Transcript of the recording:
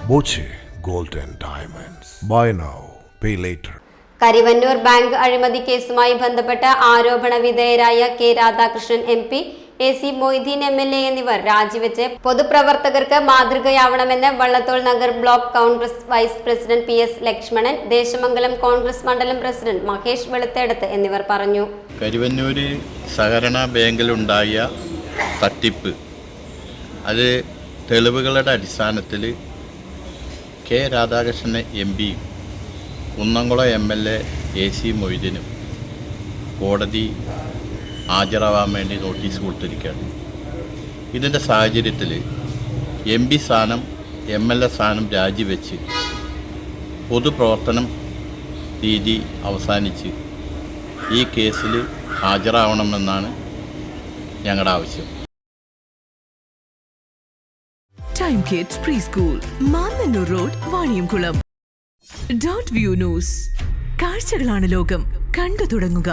Boche gold and diamonds. Buy now, pay later. Karuvannur bank അഴിമതി കേസുമായി ബന്ധപ്പെട്ട ആരോപണ വിധേയരായ K Radhakrishnan MP, AC Moideen MLA എന്നിവർ രാജിവെച്ച് പൊതുപ്രവർത്തകർക്ക് മാതൃകയാവണമെന്ന് Vallathol Nagar block Congress vice president PS Lakshmanan, Desamangalam Congress മണ്ഡലം പ്രസിഡന്റ് മഹേഷ് വെളുത്തേടത്ത് എന്നിവർ പറഞ്ഞു. കരിവന്നൂർ സഹകരണ ബാങ്കിലുണ്ടായ തട്ടിപ്പ് അത് തെളിവുകളുടെ അടിസ്ഥാനത്തിൽ K Radhakrishnan MP, Kunnamkulam MLA AC മൊയ്തീനും കോടതി ഹാജരാവാൻ വേണ്ടി നോട്ടീസ് കൊടുത്തിരിക്കുകയാണ്. ഇതിൻ്റെ സാഹചര്യത്തിൽ MP സ്ഥാനം MLA സ്ഥാനം രാജിവെച്ച് പൊതുപ്രവർത്തനം രീതി അവസാനിച്ച് ഈ കേസിൽ ഹാജരാവണമെന്നാണ് ഞങ്ങളുടെ ആവശ്യം. Time kids pre school, Mannannur road, Vaniyamkulam. .view news. കാഴ്ചകളാണ് ലോകം, കണ്ടു തുടങ്ങുക.